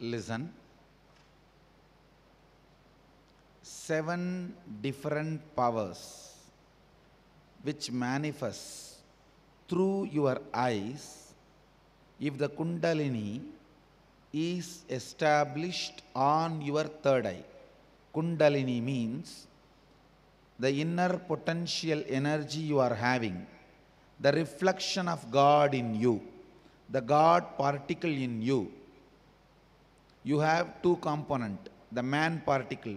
Listen. 7 different powers which manifest through your eyes if the Kundalini is established on your third eye. Kundalini means the inner potential energy you are having, the reflection of God in you, the God particle in you. You have 2 components. The man particle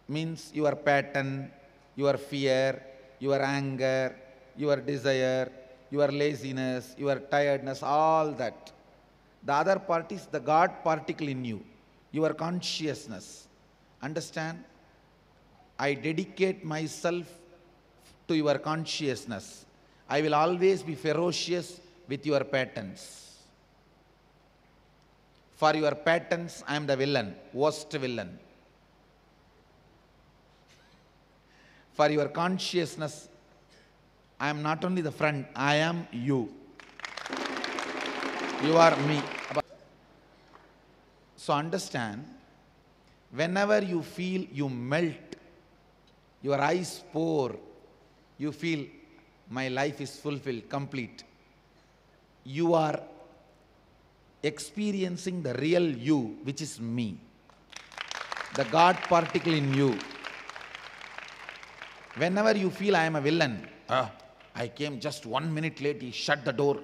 means your pattern, your fear, your anger, your desire, your laziness, your tiredness, all that. The other part is the God particle in you, your consciousness. Understand? I dedicate myself to your consciousness. I will always be ferocious with your patterns. For your patterns, I am the villain, worst villain. For your consciousness, I am not only the friend, I am you. You are me. So understand, whenever you feel you melt, your eyes pour, you feel my life is fulfilled, complete. You are experiencing the real you, which is me. The God particle in you. Whenever you feel I am a villain, I came just 1 minute late, he shut the door.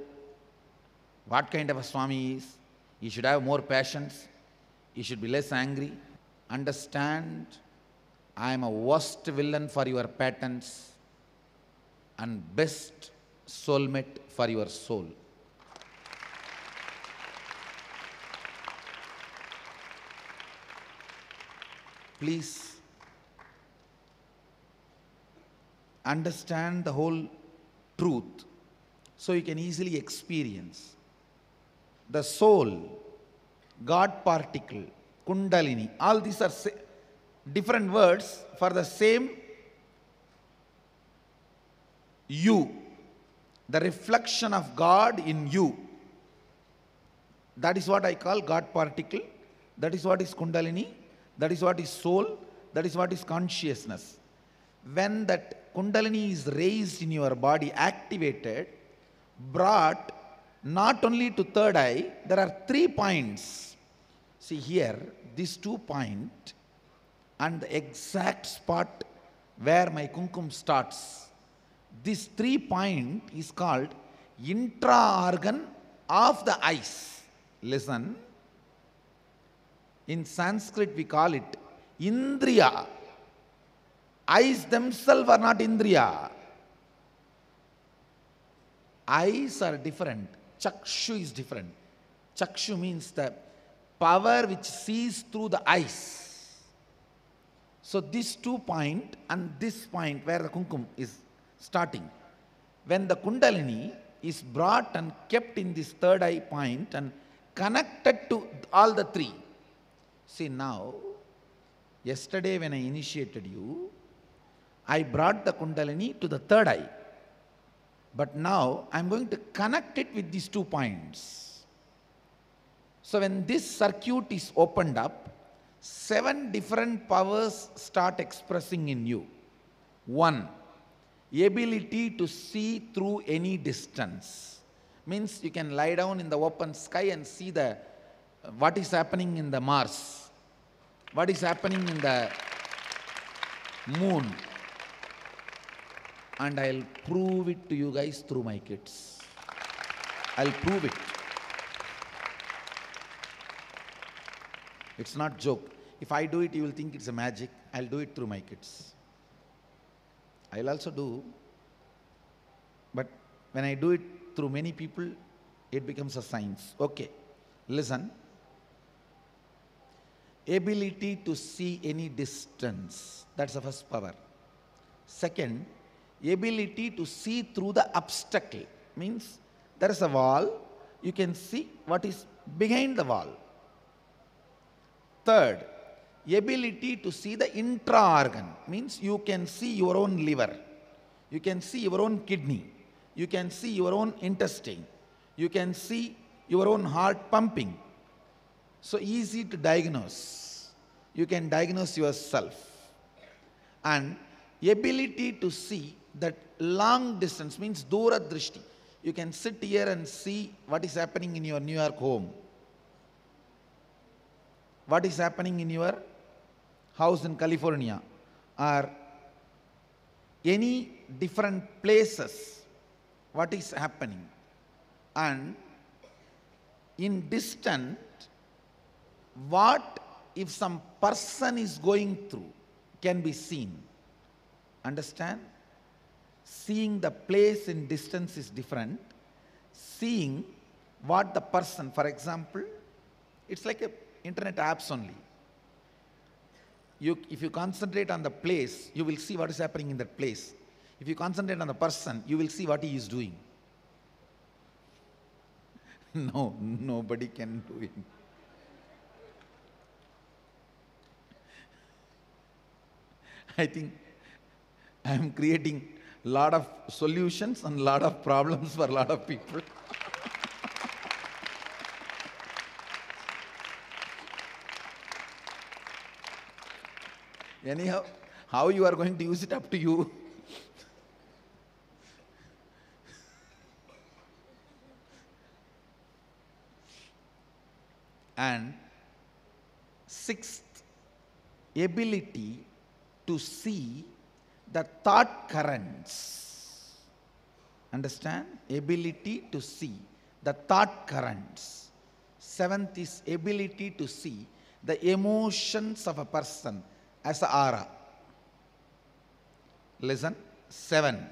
What kind of a Swami he is? He should have more patience. He should be less angry. Understand, I am a worst villain for your patterns and best soulmate for your soul. Please understand the whole truth so you can easily experience. The soul, God particle, Kundalini, all these are different words for the same you, the reflection of God in you. That is what I call God particle. That is what is Kundalini. That is what is soul. That is what is consciousness. When that Kundalini is raised in your body, activated, brought not only to third eye, there are 3 points. See here, these 2 points and the exact spot where my kumkum starts. This 3 point is called intra-organ of the eyes. Listen. In Sanskrit we call it Indriya. Eyes themselves are not Indriya. Eyes are different. Chakshu is different. Chakshu means the power which sees through the eyes. So this 2 point and this point where the kumkum is starting, when the Kundalini is brought and kept in this third eye point and connected to all the 3. See now, yesterday when I initiated you, I brought the Kundalini to the third eye. But now I am going to connect it with these 2 points. So when this circuit is opened up, 7 different powers start expressing in you. 1, ability to see through any distance. Means you can lie down in the open sky and see what is happening in the Mars, what is happening in the moon. And I'll prove it to you guys through my kids. I'll prove it. It's not joke. If I do it, you will think it's a magic. I'll do it through my kids. I'll also do. But when I do it through many people, it becomes a science. Okay, listen. Ability to see any distance. That's the first power. Second, ability to see through the obstacle. Means there is a wall, you can see what is behind the wall. Third, ability to see the intra-organ. Means you can see your own liver, you can see your own kidney, you can see your own intestine, you can see your own heart pumping. So easy to diagnose. You can diagnose yourself. And ability to see that long distance means Dura Drishti. You can sit here and see what is happening in your New York home, what is happening in your house in California, or any different places, what is happening. And in distant, what if some person is going through can be seen. Understand? Seeing the place in distance is different. Seeing what the person, for example, it's like a internet apps only. If you concentrate on the place, you will see what is happening in that place. If you concentrate on the person, you will see what he is doing. No, nobody can do it. I think I am creating a lot of solutions and a lot of problems for a lot of people. Anyhow, how you are going to use it, up to you. And sixth, ability to see the thought currents. Understand? Ability to see the thought currents. Seventh is ability to see the emotions of a person as an aura. Listen, seven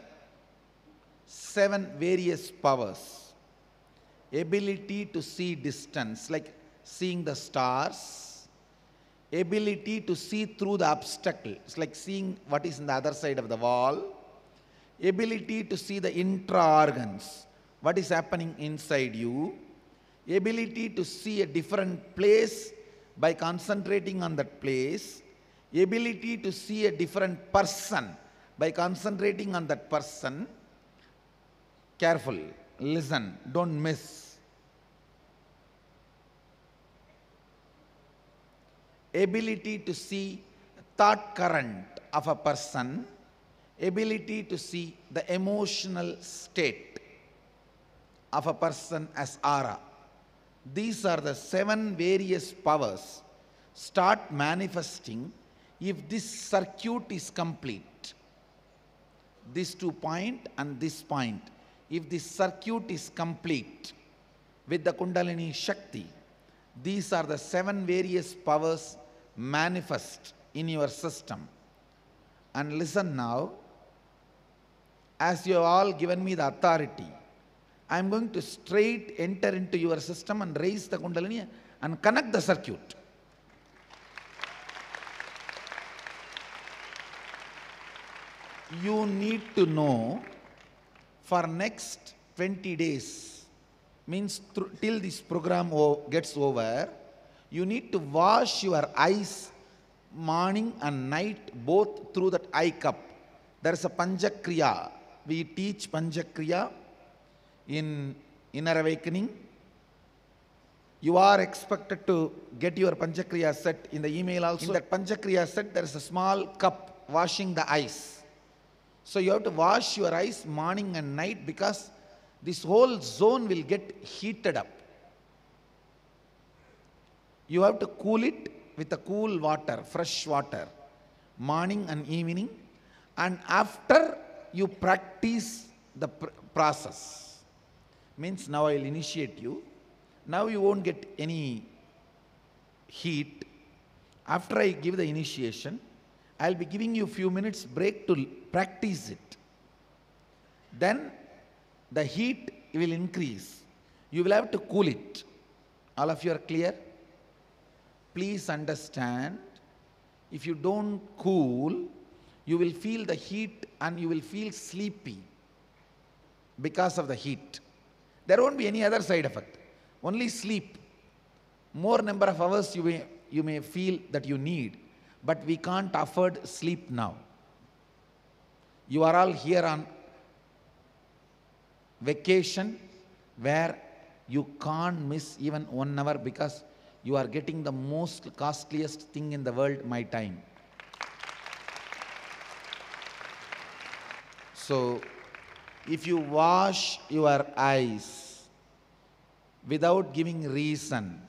various powers. Ability to see distance, like seeing the stars. Ability to see through the obstacle, it's like seeing what is in the other side of the wall. Ability to see the intra-organs, what is happening inside you. Ability to see a different place by concentrating on that place. Ability to see a different person by concentrating on that person. Careful, listen, don't miss. Ability to see thought current of a person. Ability to see the emotional state of a person as aura. These are the seven various powers start manifesting if this circuit is complete. This 2 point and this point. If this circuit is complete with the Kundalini Shakti, these are the seven various powers manifest in your system. And listen now, as you have all given me the authority, I am going to straight enter into your system and raise the Kundalini and connect the circuit. You need to know for next 20 days, means till this program gets over, you need to wash your eyes morning and night both through that eye cup. There is a Panchakriya. We teach Panchakriya in Inner Awakening. You are expected to get your Panchakriya set in the email also. In that Panchakriya set, there is a small cup washing the eyes. So you have to wash your eyes morning and night, because this whole zone will get heated up. You have to cool it with a cool water, fresh water, morning and evening. And after you practice the process, means now I will initiate you. Now you won't get any heat. After I give the initiation, I will be giving you a few minutes break to practice it. Then the heat will increase. You will have to cool it. All of you are clear? Please understand, if you don't cool, you will feel the heat and you will feel sleepy because of the heat. There won't be any other side effect. Only sleep. More number of hours you may feel that you need, but we can't afford sleep now. You are all here on vacation where You can't miss even 1 hour because you are getting the most costliest thing in the world, my time. So, if you wash your eyes without giving reason,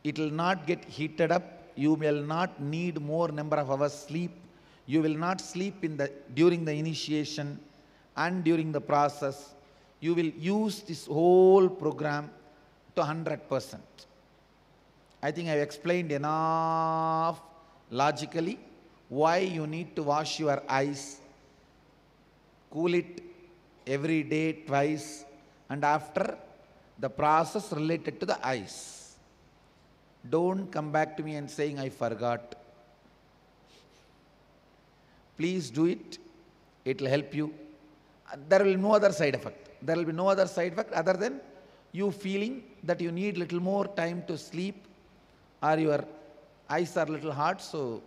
it will not get heated up. You will not need more number of hours sleep. You will not sleep during the initiation and during the process. You will use this whole program to 100%. I think I have explained enough logically why you need to wash your eyes, cool it every day twice, and after the process related to the eyes. Don't come back to me and saying I forgot. Please do it. It will help you. There will be no other side effect. There will be no other side effect other than you feeling that you need little more time to sleep, or your eyes are little hard, so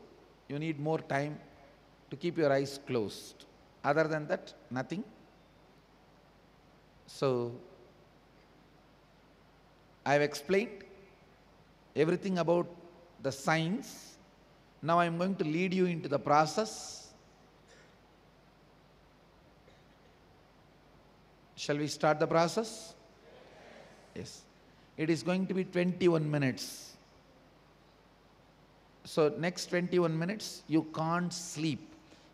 you need more time to keep your eyes closed. Other than that, nothing. So, I have explained everything about the science. Now I am going to lead you into the process. Shall we start the process? Yes. It is going to be 21 minutes. So next 21 minutes you can't sleep.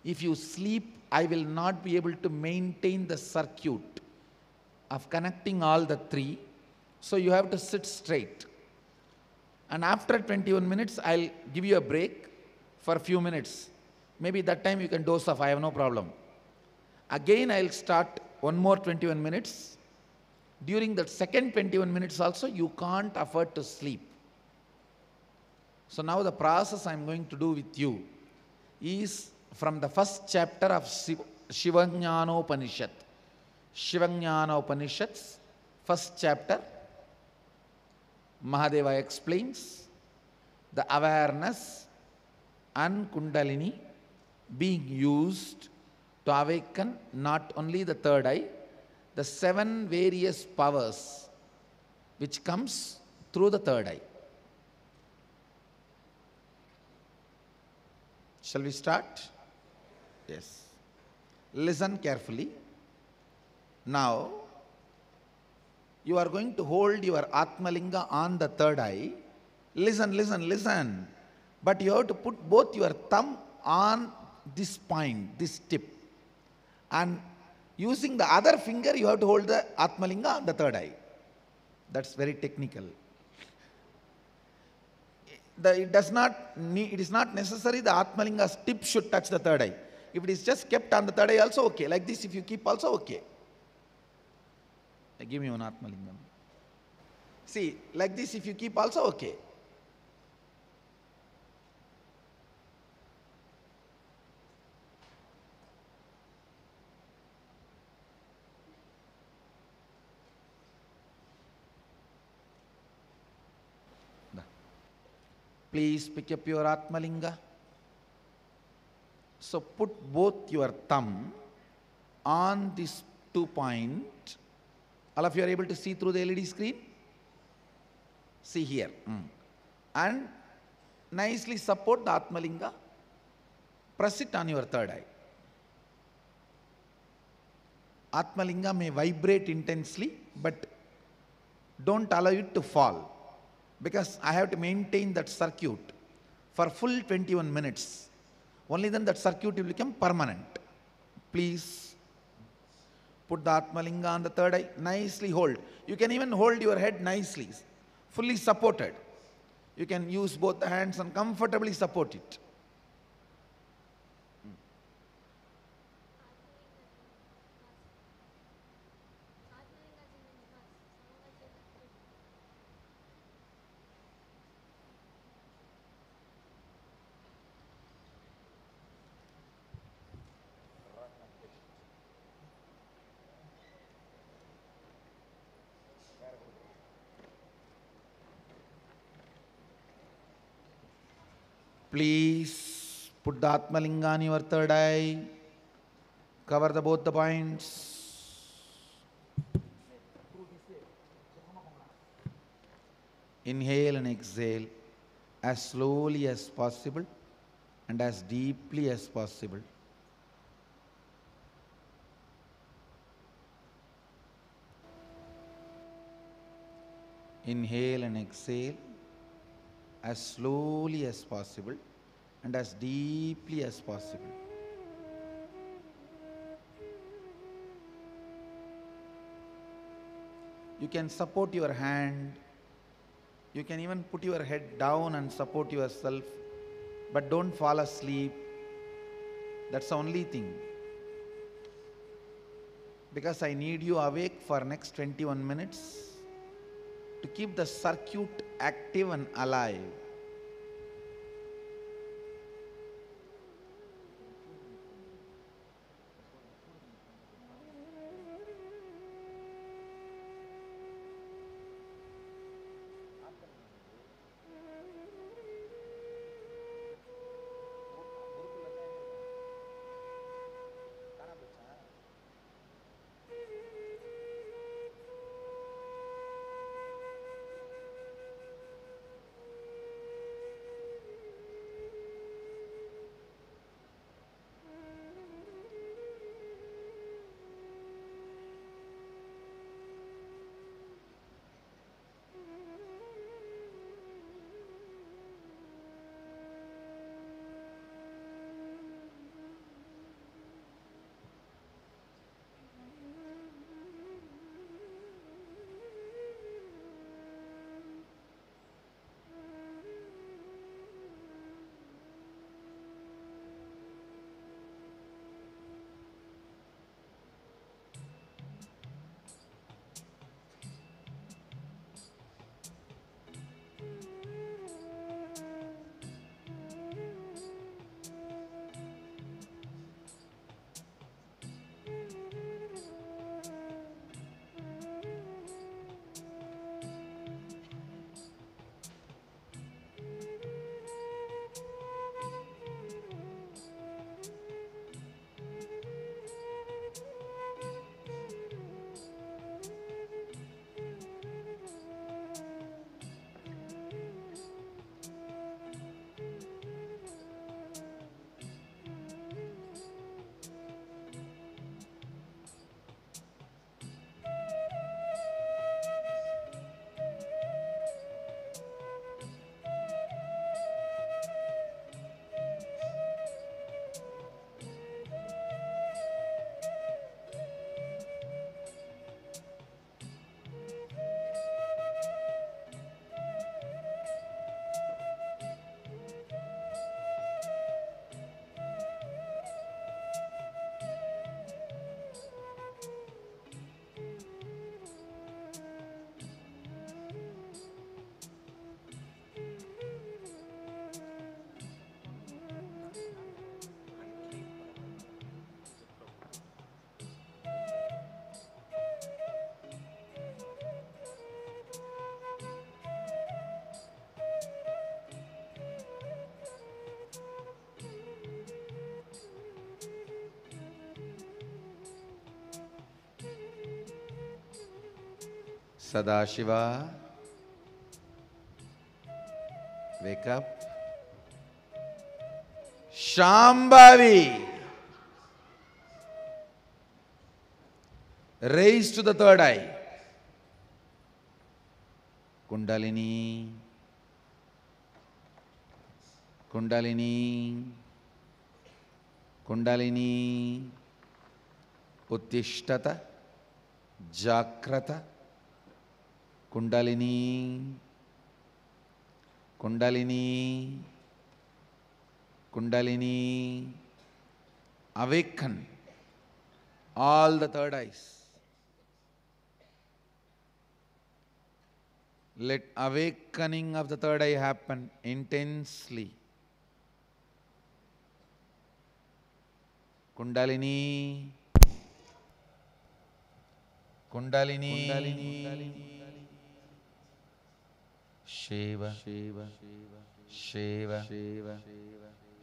If you sleep, I will not be able to maintain the circuit of connecting all the three. So you have to sit straight. And after 21 minutes, I'll give you a break for a few minutes. Maybe that time you can doze off, I have no problem. Again, I'll start one more 21 minutes. During the second 21 minutes also, you can't afford to sleep. So now the process I'm going to do with you is from the first chapter of Shivajnana Upanishad. Shivajnana Upanishad's first chapter, Mahadeva explains the awareness and Kundalini being used to awaken not only the third eye, the 7 various powers which comes through the third eye. Shall we start? Yes. Listen carefully. Now, you are going to hold your Atmalinga on the third eye. Listen, listen, listen. But you have to put both your thumb on this point, this tip. And using the other finger, you have to hold the Atmalinga on the third eye. That's very technical. It is not necessary the Atmalinga's tip should touch the third eye. If it is just kept on the third eye also okay. Like this, if you keep also okay. Give me one Atmalingam. See, like this if you keep also okay. Please pick up your Atmalinga. So put both your thumb on this 2 point. All of you are able to see through the LED screen? See here. And nicely support the Atmalinga. Press it on your third eye. Atmalinga may vibrate intensely, but don't allow it to fall, because I have to maintain that circuit for full 21 minutes. Only then that circuit will become permanent. Please put the Atmalinga on the third eye, nicely hold. You can even hold your head nicely, fully supported. You can use both the hands and comfortably support it. Please put the Atmalinga on your third eye. Cover both the points. Inhale and exhale as slowly as possible and as deeply as possible. Inhale and exhale as slowly as possible and as deeply as possible. You can support your hand. You can even put your head down and support yourself, but don't fall asleep. That's the only thing. Because I need you awake for next 21 minutes to keep the circuit active and alive. Sadashiva, wake up. Shambhavi, raise to the third eye. Kundalini, Kundalini, Kundalini, Uttishtata, Jagrata, Kundalini, Kundalini, Kundalini, awaken all the third eyes. Let awakening of the third eye happen intensely. Kundalini, Kundalini, Kundalini, Shiva, Shiva, Shiva, Shiva,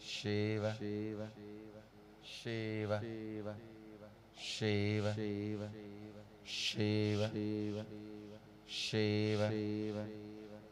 Shiva, Shiva, Shiva, Shiva, Shiva, Shiva, Shiva,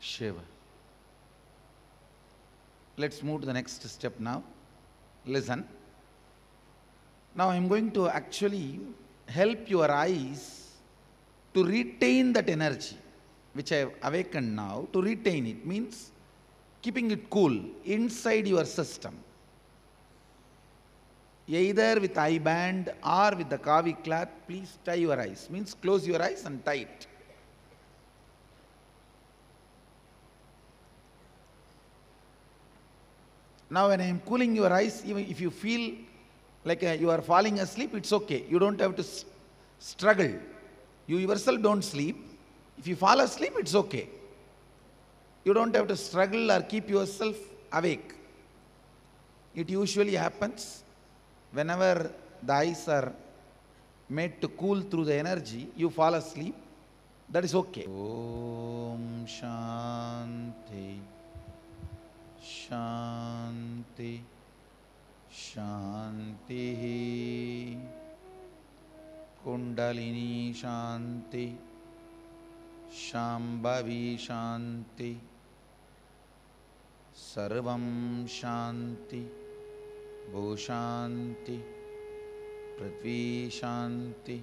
Shiva. Let's move to the next step now. Listen. Now I am going to actually help your eyes to retain that energy which I have awakened now. To retain it means keeping it cool inside your system. Either with eye band or with the kavi cloth, please tie your eyes. Means close your eyes and tie it. Now when I am cooling your eyes, even if you feel like you are falling asleep, it's okay. You don't have to struggle. You yourself don't sleep. If you fall asleep, it's okay. You don't have to struggle or keep yourself awake. It usually happens whenever the eyes are made to cool through the energy, you fall asleep. That is okay. Om Shanti. Shanti, Shanti, Kundalini Shanti, Shambhavi Shanti, Sarvam Shanti, Bhushanti, Prithvi Shanti.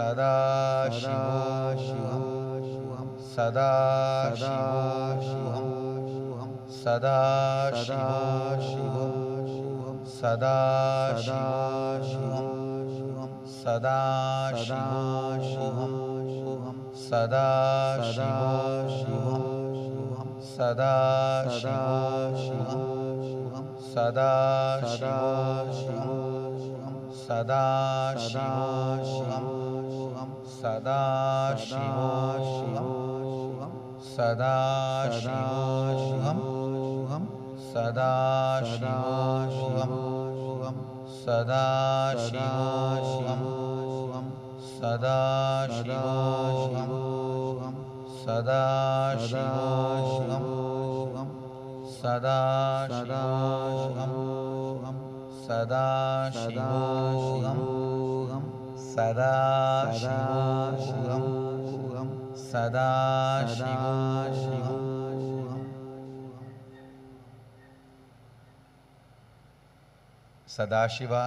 Sadashivoham. Sadashivoham. Sadashivoham. Sadashivoham. Sadashivoham. Sadashivoham. Sadashivoham. Sadashivoham. Sadashivoham. Sadashivoham. Sadashivoham. Sadashivoham. Sadashivoham. Sadashivoham. Sadashivoham. Sadashivoham. Sadashivoham. Sadashivoham. Sadashivoham. Sadashiva,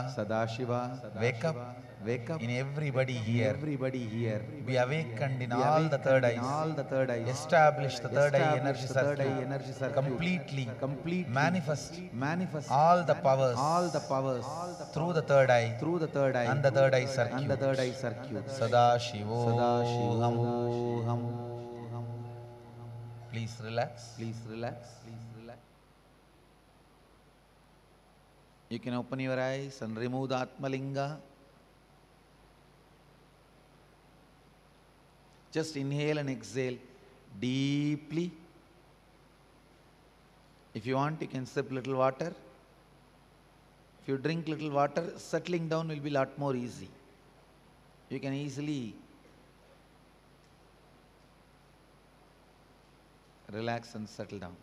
wake up in everybody here. Be awakened in all the third eyes. Establish the third eye energy circle. Completely manifest all the powers through the third eye and the third eye circuit. Sadashivoham. Please relax. You can open your eyes and remove the Atmalinga. Just inhale and exhale deeply. If you want, you can sip little water. If you drink little water, settling down will be a lot more easy. You can easily relax and settle down.